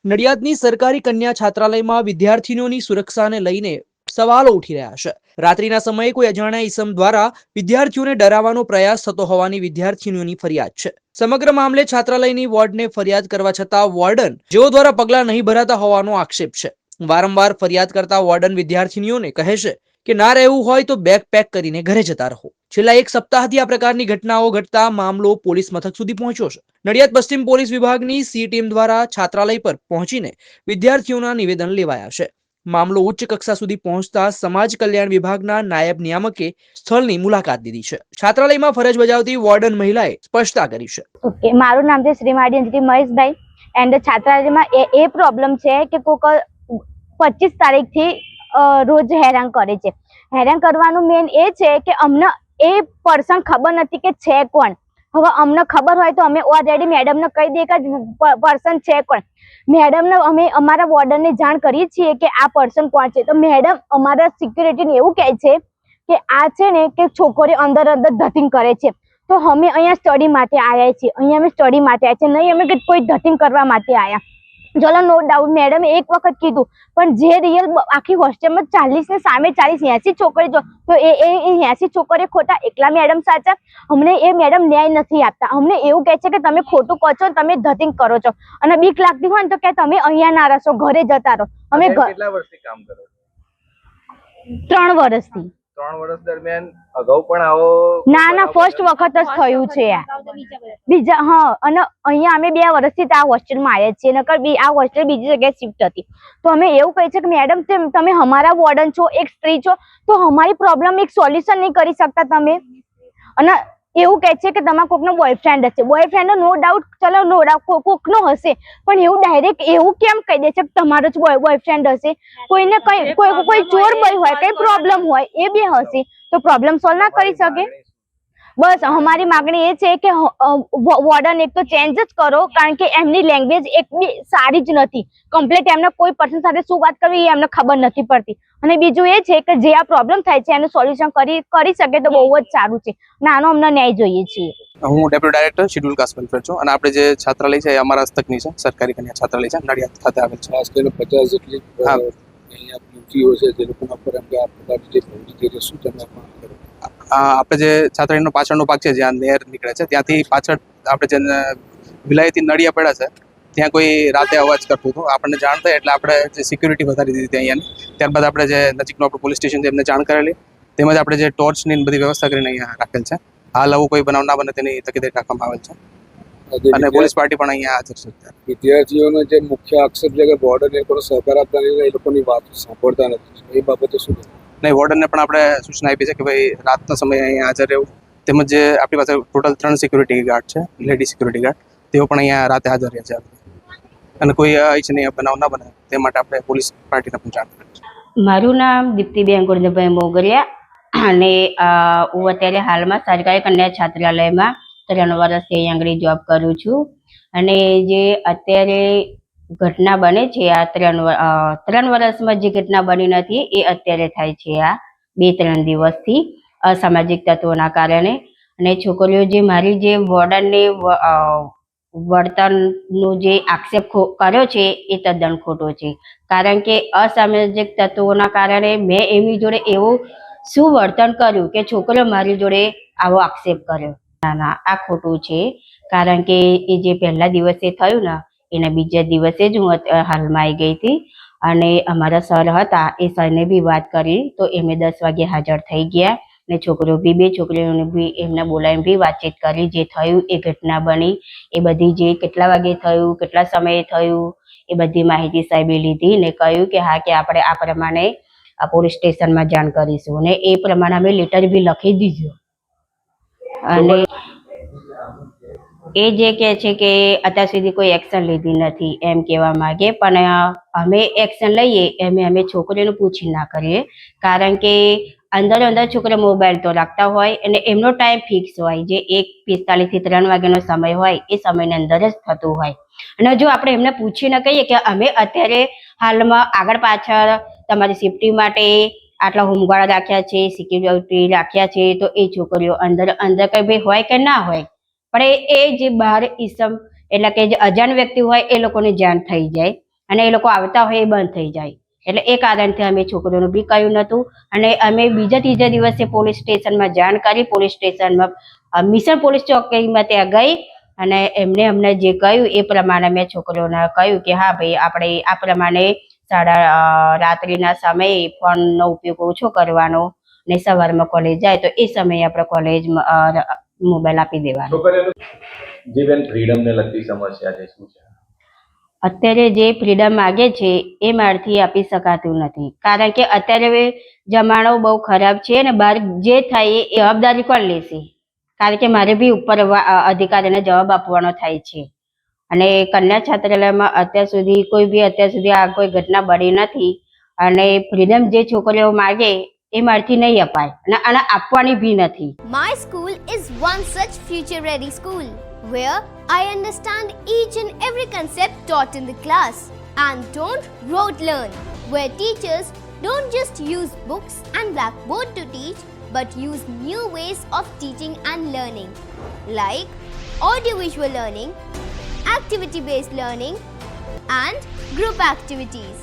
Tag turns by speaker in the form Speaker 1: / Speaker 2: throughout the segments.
Speaker 1: નડિયાદની સરકારી કન્યા છાત્રાલયમાં વિદ્યાર્થીનીઓની સુરક્ષાને લઈને સવાલો ઉઠી રહ્યા છે। રાત્રિના સમયે કોઈ અજાણ્યા ઈસમ દ્વારા વિદ્યાર્થીઓને ડરાવવાનો પ્રયાસ થતો હોવાની વિદ્યાર્થીનીઓની ફરિયાદ છે। સમગ્ર મામલે છાત્રાલયની વોર્ડને ફરિયાદ કરવા છતાં વોર્ડન જેઓ દ્વારા પગલાં નહીં ભરાતા હોવાનો આક્ષેપ છે। વારંવાર ફરિયાદ કરતા વોર્ડન વિદ્યાર્થીનીઓને કહે છે કે ના રહેવું હોય તો બેગ પેક કરીને ઘરે જતા રહો। છેલ્લા એક સપ્તાહથી આ પ્રકારની ઘટનાઓ ઘટતા મામલો પોલીસ મથક સુધી પહોંચ્યો છે। નડિયાદ પશ્ચિમ પોલીસ વિભાગની સી ટીમ દ્વારા છાત્રાલય પર પહોંચીને વિદ્યાર્થીઓના નિવેદન લેવાયા છે। મામલો ઉચ્ચ કક્ષા સુધી પહોંચતા સમાજ કલ્યાણ વિભાગના નાયબ નિયામકે સ્થળની મુલાકાત લીધી છે। છાત્રાલયમાં ફરજ બજાવતી વોર્ડન મહિલાએ સ્પષ્ટતા કરી છે।
Speaker 2: ઓકે, મારું નામ છે શ્રીમાળી અંજલિ મહેશભાઈ એન્ડ છાત્રાલયમાં એ પ્રોબ્લેમ છે કે કોક 25 તારીખથી રોજ હેરાન કરે છે। હેરાન કરવાનું મેન એ છે કે અમને એ પર્સન ખબર નથી કે છે કોણ। હવે અમને ખબર હોય તો અમે ઓલરેડી મેડમને કહી દઈએ કે પર્સન છે કોણ। મેડમને અમે અમારા વોર્ડનને જાણ કરીએ છીએ કે આ પર્સન કોણ છે, તો મેડમ અમારા સિક્યુરિટીને એવું કહે છે કે આ છે ને કે છોકરીઓ અંદર ધતિંગ કરે છે। તો અમે અહીંયા સ્ટડી માટે આવ્યા છીએ, અહીંયા અમે સ્ટડી માટે આવ્યા છીએ, નહીં અમે કોઈ ધતિંગ કરવા માટે આવ્યા। ચલો નો ડાઉટ મેડમ એક વખત કીધું, પણ જે રિયલ આખી હોસ્ટેલમાં 40 ને સામે 40 80 છોકરી જો તો એ 80 છોકરીઓ ખોટા, એકલા મેડમ સાચા? અમને એ મેડમ ન્યાય નથી આપતા। અમને એવું કહે છે કે તમે ખોટું કહો છો, તમે ધતિંગ કરો છો, અને બીક લાગતી હોય ને તો કે તમે અહીંયા ના રહેશો, ઘરે જતા રહો। અમે
Speaker 3: કેટલા વર્ષથી કામ કરો છો?
Speaker 2: 3 વર્ષથી।
Speaker 3: 3 વર્ષ દરમિયાન અગાઉ પણ આવો?
Speaker 2: ના, ફર્સ્ટ વખત જ થયું છે બીજા। હા, અને અહીંયા અમે 2 વર્ષથી આ હોસ્ટેલમાં આવ્યા છીએ, નકર આ હોસ્ટેલ બીજી જગ્યાએ શિફ્ટ હતી। તો અમે એવું કહીએ છીએ કે મેડમ તમે અમારા વોર્ડન છો, એક સ્ત્રી છો, તો અમારી પ્રોબ્લેમ એક સોલ્યુશન નહીં કરી શકતા તમે? અને એવું કહે છે કે તમારા કોકનો બોયફ્રેન્ડ હશે। બોયફ્રેન્ડ નો ડાઉટ, ચલો નો ડાઉટ કોકનો હશે, પણ એવું ડાયરેક્ટ એવું કેમ કહી દે છે કે તમારો જ બોયફ્રેન્ડ હશે? કોઈને કોઈ ચોર બોય હોય, કઈ પ્રોબ્લેમ હોય, એ બી હશે તો પ્રોબ્લેમ સોલ્વ ના કરી શકે? બસ અમારી માગણી એ છે કે વોર્ડન એક તો ચેન્જ જ કરો, કારણ કે એમની લેંગ્વેજ એક બી સારી જ નથી। કમ્પ્લીટ એમને કોઈ પર્સન સાથે શું વાત કરવી એ એમને ખબર નથી પડતી। અને બીજું એ છે કે જે આ પ્રોબ્લેમ થાય છે એનું સોલ્યુશન કરી શકે તો બહુ જ સારું છે। નાનો અમને ન્યાય જોઈએ છીએ।
Speaker 4: હું deputy director schedule cast welfare છું, અને આપણે જે છાત્રાલય છે એ અમારા હસ્તકની છે, સરકારી કન્યા છાત્રાલય છે, નડિયાદ ખાતે આવેલ છે।
Speaker 5: ખાસ કરીને 50 જેટલી અહીંયા યુવતીઓ છે જે લોકોના પર એમ કે આ પ્રકારની જે પ્રવૃત્તિ છે શું તમે
Speaker 4: આપણે જે છાત્રાલયનો પાછળનો ભાગ છે જ્યાં નહેર નીકળે છે ત્યાંથી પાછળ આપણે જે વિલાયતી નળિયા પડ્યા છે ત્યાં કોઈ રાતે અવાજ કરતું હતું। આપણને જાણ થઈ એટલે આપણે જે સિક્યુરિટી વધારી દીધી હતી અહીંયાની। ત્યારબાદ આપણે જે નજીકનું આપણું પોલીસ સ્ટેશન છે એમને જાણ કરેલી, તેમજ આપણે જે ટોર્ચની બધી વ્યવસ્થા કરીને અહીંયા રાખેલ છે। હાલ આવું કોઈ બનાવ ના બને તેની તકેદારી રાખવામાં આવેલ છે, અને પોલીસ પાર્ટી પણ અહીંયા હાજર છે।
Speaker 5: વિદ્યાર્થીઓનો જે મુખ્ય આક્ષેપ છે કે વોર્ડન એ લોકો સહકાર આપતા નથી, એ લોકોની વાત સાંભળતા નથી, એ બાબતે શું?
Speaker 4: નહીં, વોર્ડનને પણ આપણે સૂચના આપી છે કે ભાઈ રાતના સમયે અહીંયા હાજર રહેવું, તેમજ જે આપણી પાસે ટોટલ 3 સિક્યુરિટી ગાર્ડ છે, લેડી સિક્યુરિટી ગાર્ડ, તેઓ પણ અહીંયા રાતે હાજર રહે છે, અને કોઈ અનિચ્છનીય બનાવ ના બને તે માટે આપણે પોલીસ પાર્ટીને પણ જાણ કરી છે।
Speaker 6: મારું નામ દીપ્તિબેન ગુરજભાઈ મોગરિયા, અને હું અત્યારે હાલમાં સરકારી કન્યા છાત્રાલયમાં 3 વર્ષથી અહીં આગળ જોબ કરું છું। અને જે અત્યારે ઘટના બને છે આ 3 વર્ષમાં જે ઘટના બની નથી એ અત્યારે થાય છે આ 2-3 દિવસથી અસામાજિક તત્વોના કારણે। અને છોકરીઓ જે મારી જે વોર્ડનને વર્તનનો જે આક્ષેપ કર્યો છે એ તદ્દન ખોટો છે, કારણ કે અસામાજિક તત્વોના કારણે મેં એમની જોડે એવું શું વર્તન કર્યું કે છોકરીઓ મારી જોડે આવો આક્ષેપ કર્યો? ના, આ ખોટું છે, કારણ કે એ જે પહેલા દિવસે થયું ને એના બીજા દિવસે જ હું હાલમાં આવી ગઈ હતી, અને અમારા સર હતા એ સરને બી વાત કરી તો એમને 10 વાગે હાજર થઈ ગયા, ને છોકરીઓ બી 2 છોકરીઓને બી એમને બોલાવીને બી વાતચીત કરી, જે થયું એ ઘટના બની એ બધી, જે કેટલા વાગે થયું, કેટલા સમયે થયું એ બધી માહિતી સાહેબે લીધી, ને કહ્યું કે હા કે આપણે આ પ્રમાણે પોલીસ સ્ટેશનમાં જાણ કરીશું, અને એ પ્રમાણે અમે લેટર બી લખી દીધું। અને એ જે કહે છે કે અત્યાર સુધી કોઈ એક્શન લીધી નથી એમ કહેવા માંગે, પણ અમે એક્શન લઈએ અમે છોકરીઓને પૂછી ના કરીએ, કારણ કે અંદર છોકરીઓ મોબાઈલ તો રાખતા હોય અને એમનો ટાઈમ ફિક્સ હોય, જે 1:45 થી 3 વાગ્યાનો સમય હોય એ સમયની અંદર જ થતું હોય। અને જો આપણે એમને પૂછીને કહીએ કે અમે અત્યારે હાલમાં આગળ પાછળ તમારી સેફટી માટે આટલા હોમગાર્ડ રાખ્યા છે, સિક્યુરિટી રાખ્યા છે, તો એ છોકરીઓ અંદર કઈ ભાઈ હોય કે ના હોય, પણ એ જે બહાર ઈસમ એટલે કે જે અજાણ વ્યક્તિ હોય એ લોકોને જાણ થઈ જાય અને એ લોકો આવતા હોય એ બંધ થઈ જાય. એટલે એ કારણથી અમે છોકરીઓનું બી કહ્યું નહોતું. અને અમે બીજા ત્રીજા દિવસે પોલીસ સ્ટેશનમાં જાણ કરી. પોલીસ સ્ટેશનમાં મિશન પોલીસ ચોકીમાં ત્યાં ગઈ અને એમને અમને જે કહ્યું એ પ્રમાણે મેં છોકરીઓને કહ્યું કે હા ભાઈ આપણે આ પ્રમાણે રાત્રિના સમયે ફોનનો ઉપયોગ ઓછો કરવાનો ને સવારમાં કોલેજ જાય તો એ સમયે આપણે કોલેજમાં મોબાઈલ આપી દેવાનો.
Speaker 3: છોકરીઓનું જે બેન ફ્રીડમ ને લગતી સમસ્યા છે શું છે?
Speaker 6: અત્યારે જે ફ્રીડમ માગે છે એ મારથી આપી શકાતું નથી, કારણ કે અત્યારે જમાનો બહુ ખરાબ છે ને બહાર જે થાય એ જવાબદારી કોણ લેશે? કારણ કે મારે બી ઉપર અધિકારીને જવાબ આપવાનો થાય છે. અને કન્યા છાત્રાલયમાં અત્યાર સુધી આ કોઈ ઘટના બની નથી. અને ફ્રીડમ જે છોકરીઓ માગે એ મારથી નહીં અપાય અને આપવાની બી નથી.
Speaker 7: My school is one such future-ready school where I understand each and every concept taught in the class and don't rote learn, where teachers don't just use books and blackboard to teach but use new ways of teaching and learning like audiovisual learning, activity-based learning and group activities,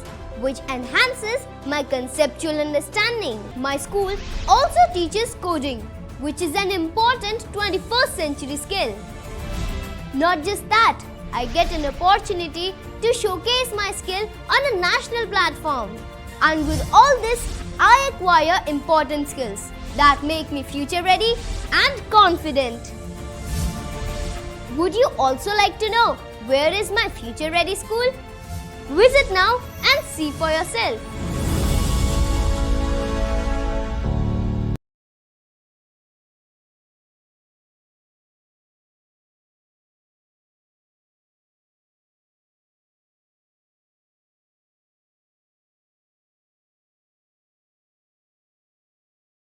Speaker 7: which enhances my conceptual understanding. My school also teaches coding, which is an important 21st century skill. Not just that, I get an opportunity to showcase my skill on a national platform. And with all this, I acquire important skills that make me future ready and confident. Would you also like to know where is my future ready school? Visit now and see for yourself.